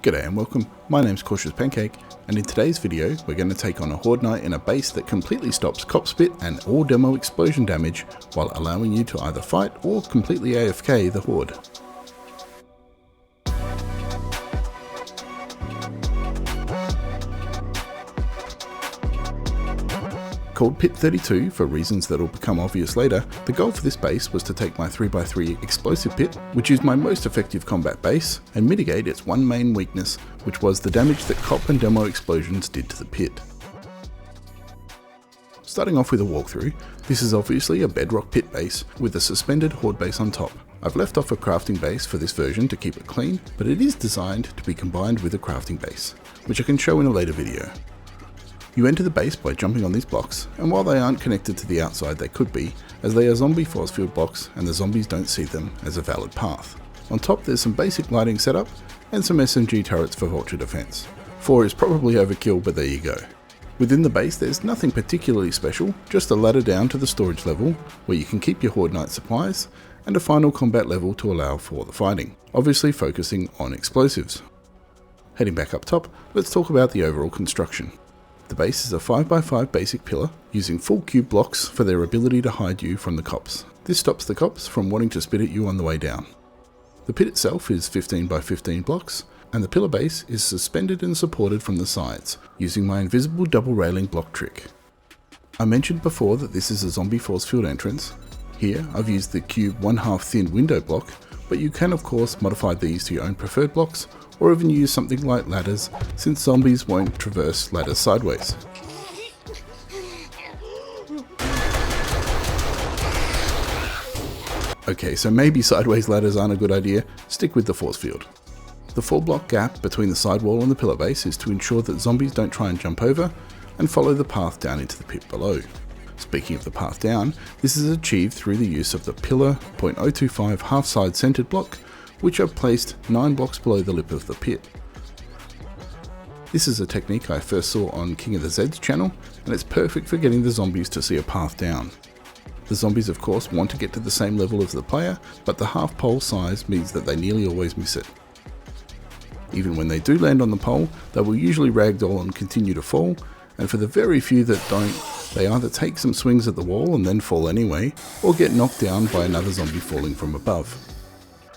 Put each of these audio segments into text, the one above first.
G'day and welcome, my name's Cautious Pancake, and in today's video we're going to take on a Horde Night in a base that completely stops cop spit and all demo explosion damage while allowing you to either fight or completely AFK the Horde. Called Pit 32 for reasons that will become obvious later, the goal for this base was to take my 3x3 explosive pit, which is my most effective combat base, and mitigate its one main weakness, which was the damage that cop and demo explosions did to the pit. Starting off with a walkthrough, this is obviously a bedrock pit base with a suspended horde base on top. I've left off a crafting base for this version to keep it clean, but it is designed to be combined with a crafting base, which I can show in a later video. You enter the base by jumping on these blocks, and while they aren't connected to the outside they could be, as they are zombie force field blocks and the zombies don't see them as a valid path. On top there's some basic lighting setup and some SMG turrets for vulture defense. 4 is probably overkill, but there you go. Within the base there's nothing particularly special, just a ladder down to the storage level where you can keep your Horde Night supplies, and a final combat level to allow for the fighting, obviously focusing on explosives. Heading back up top, let's talk about the overall construction. The base is a 5x5 basic pillar, using full cube blocks for their ability to hide you from the cops. This stops the cops from wanting to spit at you on the way down. The pit itself is 15x15 blocks, and the pillar base is suspended and supported from the sides, using my invisible double railing block trick. I mentioned before that this is a zombie force field entrance. Here I've used the cube 1/2 thin window block, but you can of course modify these to your own preferred blocks, or even use something like ladders, since zombies won't traverse ladders sideways. Okay, so maybe sideways ladders aren't a good idea, stick with the force field. The 4-block gap between the sidewall and the pillar base is to ensure that zombies don't try and jump over, and follow the path down into the pit below. Speaking of the path down, this is achieved through the use of the pillar 0.025 half-side centered block, which are placed 9 blocks below the lip of the pit. This is a technique I first saw on King of the Zed's channel, and it's perfect for getting the zombies to see a path down. The zombies of course want to get to the same level as the player, but the half pole size means that they nearly always miss it. Even when they do land on the pole, they will usually ragdoll and continue to fall, and for the very few that don't, they either take some swings at the wall and then fall anyway, or get knocked down by another zombie falling from above.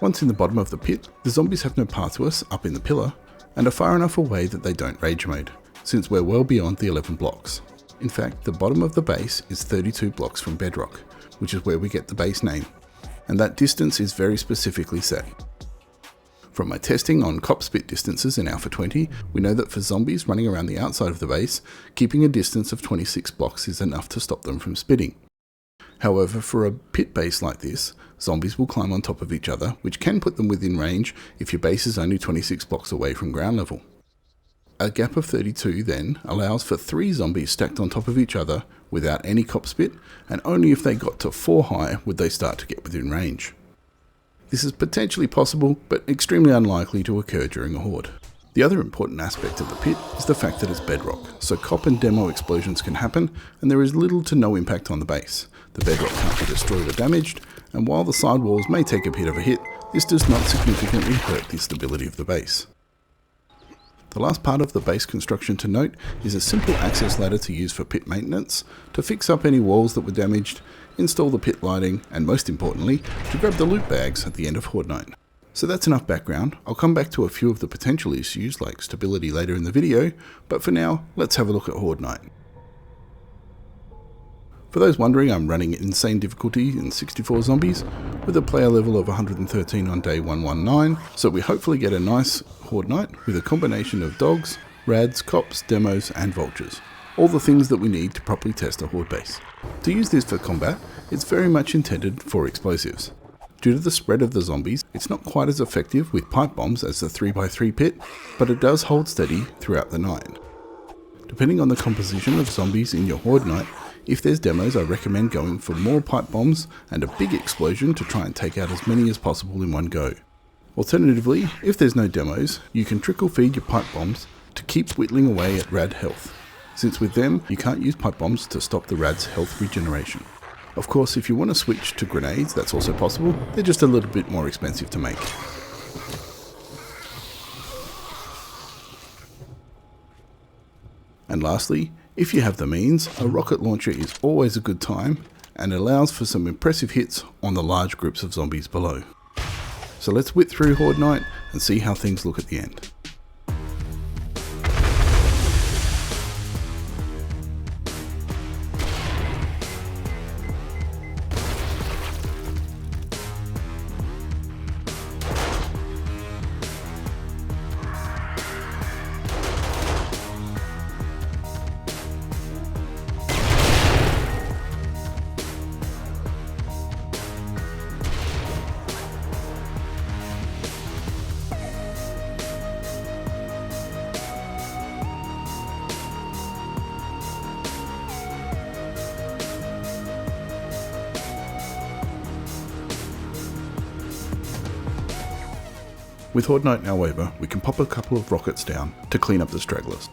Once in the bottom of the pit, the zombies have no path to us up in the pillar, and are far enough away that they don't rage mode, since we're well beyond the 11 blocks. In fact, the bottom of the base is 32 blocks from bedrock, which is where we get the base name, and that distance is very specifically set. From my testing on cop spit distances in Alpha 20, we know that for zombies running around the outside of the base, keeping a distance of 26 blocks is enough to stop them from spitting. However, for a pit base like this, zombies will climb on top of each other, which can put them within range if your base is only 26 blocks away from ground level. A gap of 32 then allows for 3 zombies stacked on top of each other without any cop spit, and only if they got to 4 high would they start to get within range. This is potentially possible, but extremely unlikely to occur during a horde. The other important aspect of the pit is the fact that it's bedrock, so cop and demo explosions can happen, and there is little to no impact on the base. The bedrock can't be destroyed or damaged, and while the sidewalls may take a bit of a hit, this does not significantly hurt the stability of the base. The last part of the base construction to note is a simple access ladder to use for pit maintenance, to fix up any walls that were damaged, install the pit lighting, and most importantly, to grab the loot bags at the end of Horde Night. So that's enough background. I'll come back to a few of the potential issues like stability later in the video, but for now, let's have a look at Horde Night. For those wondering, I'm running insane difficulty in 64 zombies with a player level of 113 on day 119, so we hopefully get a nice Horde Night with a combination of dogs, rads, cops, demos and vultures. All the things that we need to properly test a horde base. To use this for combat, it's very much intended for explosives. Due to the spread of the zombies, it's not quite as effective with pipe bombs as the 3x3 pit, but it does hold steady throughout the night. Depending on the composition of zombies in your Horde Night, if there's demos I recommend going for more pipe bombs and a big explosion to try and take out as many as possible in one go. Alternatively, if there's no demos, you can trickle feed your pipe bombs to keep whittling away at rad health, since with them you can't use pipe bombs to stop the rad's health regeneration. Of course, if you want to switch to grenades, that's also possible, they're just a little bit more expensive to make. And lastly, if you have the means, a rocket launcher is always a good time and allows for some impressive hits on the large groups of zombies below. So let's whip through Horde Night and see how things look at the end. With Horde Night now over, we can pop a couple of rockets down to clean up the stragglers.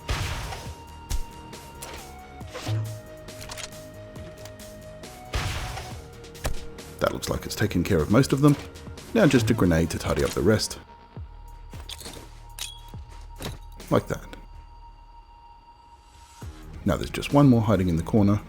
That looks like it's taken care of most of them. Now just a grenade to tidy up the rest. Like that. Now there's just one more hiding in the corner.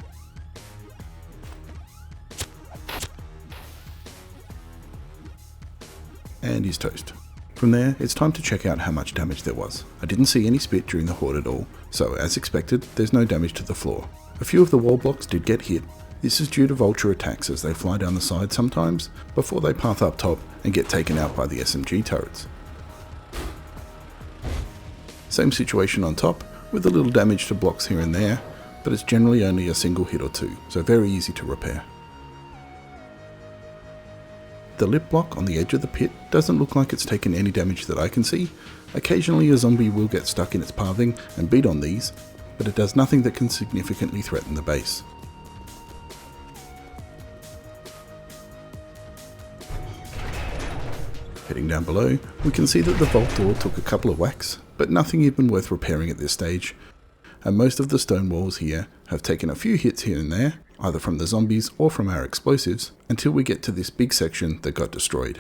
And he's toast. From there, it's time to check out how much damage there was. I didn't see any spit during the horde at all, so as expected, there's no damage to the floor. A few of the wall blocks did get hit. This is due to vulture attacks as they fly down the side sometimes, before they path up top and get taken out by the SMG turrets. Same situation on top, with a little damage to blocks here and there, but it's generally only a single hit or two, so very easy to repair. The lip block on the edge of the pit doesn't look like it's taken any damage that I can see. Occasionally a zombie will get stuck in its pathing and beat on these, but it does nothing that can significantly threaten the base. Heading down below, we can see that the vault door took a couple of whacks, but nothing even worth repairing at this stage, and most of the stone walls here have taken a few hits here and there, either from the zombies or from our explosives, until we get to this big section that got destroyed.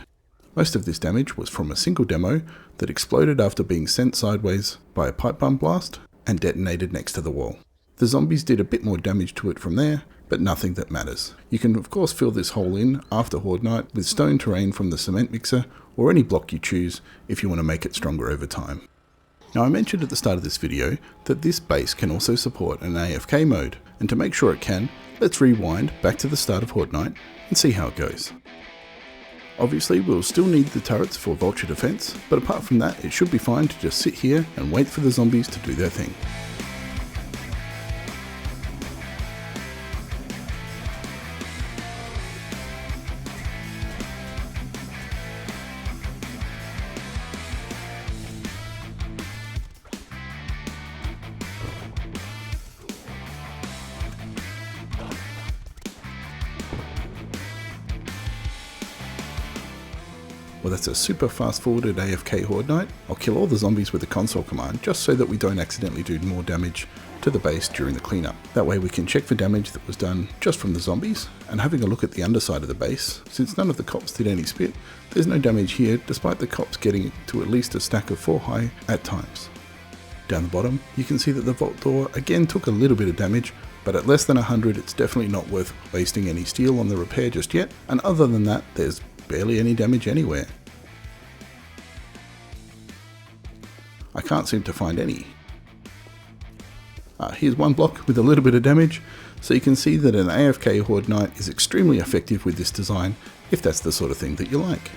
Most of this damage was from a single demo that exploded after being sent sideways by a pipe bomb blast and detonated next to the wall. The zombies did a bit more damage to it from there, but nothing that matters. You can of course fill this hole in after Horde Night with stone terrain from the cement mixer or any block you choose if you want to make it stronger over time. Now I mentioned at the start of this video that this base can also support an AFK mode, and to make sure it can, let's rewind back to the start of Horde Night and see how it goes. Obviously we'll still need the turrets for vulture defense, but apart from that it should be fine to just sit here and wait for the zombies to do their thing. Well, that's a super fast forwarded AFK Horde Night. I'll kill all the zombies with a console command just so that we don't accidentally do more damage to the base during the cleanup. That way we can check for damage that was done just from the zombies, and having a look at the underside of the base, since none of the cops did any spit, there's no damage here despite the cops getting to at least a stack of 4 high at times. Down the bottom, you can see that the vault door again took a little bit of damage, but at less than 100 it's definitely not worth wasting any steel on the repair just yet, and other than that there's barely any damage anywhere. I can't seem to find any. Here's one block with a little bit of damage, so you can see that an AFK Horde Night is extremely effective with this design, if that's the sort of thing that you like.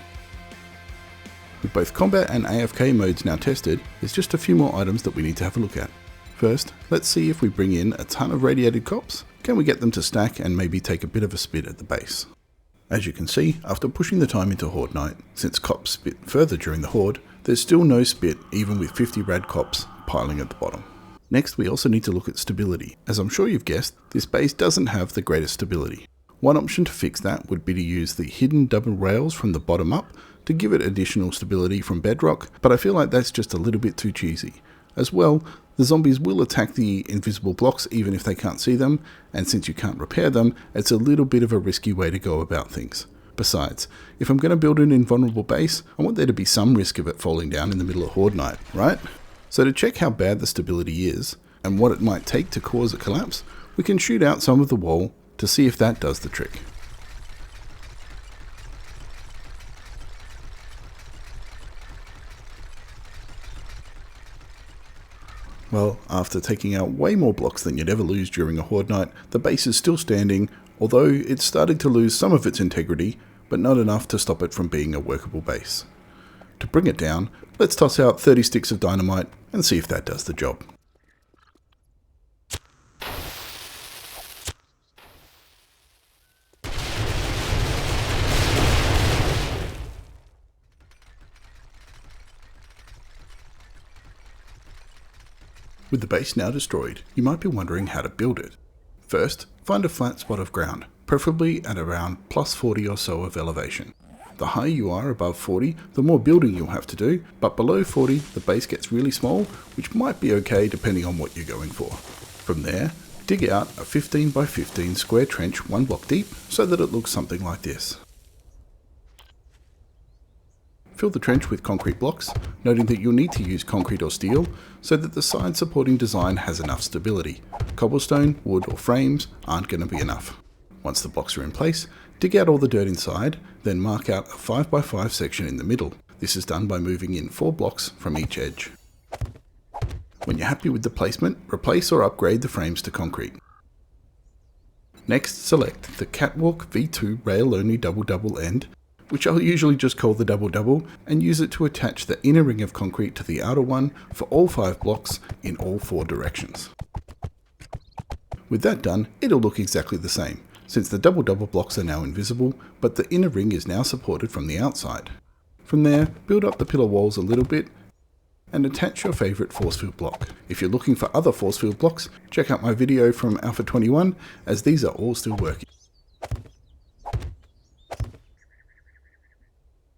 With both combat and AFK modes now tested, there's just a few more items that we need to have a look at. First, let's see if we bring in a ton of radiated cops, can we get them to stack and maybe take a bit of a spit at the base. As you can see, after pushing the time into Horde Night, since cops spit further during the horde, there's still no spit even with 50 rad cops piling at the bottom. Next, we also need to look at stability. As I'm sure you've guessed, this base doesn't have the greatest stability. One option to fix that would be to use the hidden double rails from the bottom up to give it additional stability from bedrock, but I feel like that's just a little bit too cheesy. As well, the zombies will attack the invisible blocks even if they can't see them, and since you can't repair them, it's a little bit of a risky way to go about things. Besides, if I'm going to build an invulnerable base, I want there to be some risk of it falling down in the middle of Horde Night, right? So to check how bad the stability is, and what it might take to cause a collapse, we can shoot out some of the wall to see if that does the trick. Well, after taking out way more blocks than you'd ever lose during a Horde Night, the base is still standing, although it's starting to lose some of its integrity, but not enough to stop it from being a workable base. To bring it down, let's toss out 30 sticks of dynamite and see if that does the job. With the base now destroyed, you might be wondering how to build it. First, find a flat spot of ground, preferably at around plus 40 or so of elevation. The higher you are above 40, the more building you'll have to do, but below 40 the base gets really small, which might be okay depending on what you're going for. From there, dig out a 15 by 15 square trench 1 block deep so that it looks something like this. Fill the trench with concrete blocks, noting that you'll need to use concrete or steel so that the side supporting design has enough stability. Cobblestone, wood or frames aren't going to be enough. Once the blocks are in place, dig out all the dirt inside, then mark out a 5 by 5 section in the middle. This is done by moving in 4 blocks from each edge. When you're happy with the placement, replace or upgrade the frames to concrete. Next, select the Catwalk V2 rail-only double-double end, which I'll usually just call the double-double, and use it to attach the inner ring of concrete to the outer one for all 5 blocks in all 4 directions. With that done, it'll look exactly the same, since the double-double blocks are now invisible, but the inner ring is now supported from the outside. From there, build up the pillar walls a little bit, and attach your favourite force field block. If you're looking for other force field blocks, check out my video from Alpha 21, as these are all still working.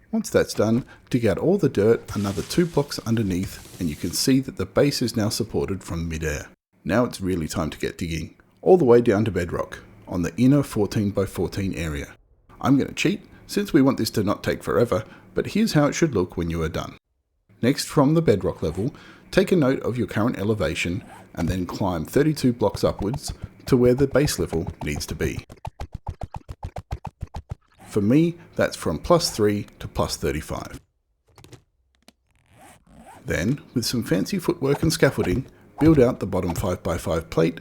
Once that's done, dig out all the dirt another 2 blocks underneath, and you can see that the base is now supported from mid-air. Now it's really time to get digging, all the way down to bedrock, on the inner 14 by 14 area. I'm going to cheat, since we want this to not take forever, but here's how it should look when you are done. Next, from the bedrock level, take a note of your current elevation, and then climb 32 blocks upwards to where the base level needs to be. For me, that's from plus 3 to plus 35. Then, with some fancy footwork and scaffolding, build out the bottom 5 by 5 plate,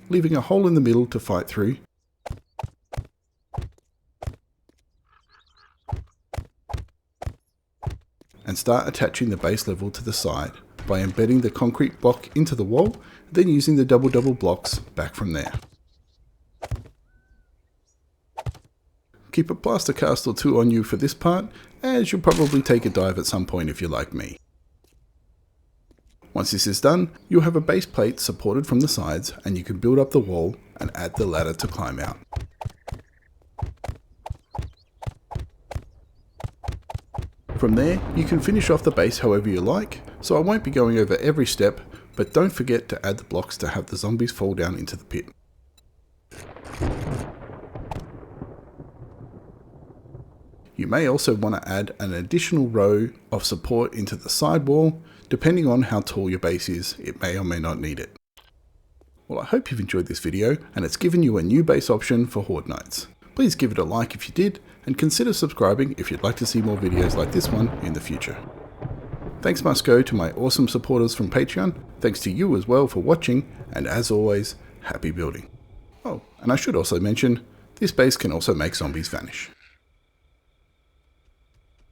leaving a hole in the middle to fight through, and start attaching the base level to the side by embedding the concrete block into the wall, then using the double-double blocks back from there. Keep a plaster cast or 2 on you for this part, as you'll probably take a dive at some point if you're like me. Once this is done, you'll have a base plate supported from the sides, and you can build up the wall and add the ladder to climb out. From there, you can finish off the base however you like, so I won't be going over every step, but don't forget to add the blocks to have the zombies fall down into the pit. You may also want to add an additional row of support into the side wall. Depending on how tall your base is, it may or may not need it. Well, I hope you've enjoyed this video, and it's given you a new base option for Horde Nights. Please give it a like if you did, and consider subscribing if you'd like to see more videos like this one in the future. Thanks must go to my awesome supporters from Patreon, thanks to you as well for watching, and as always, happy building. Oh, and I should also mention, this base can also make zombies vanish.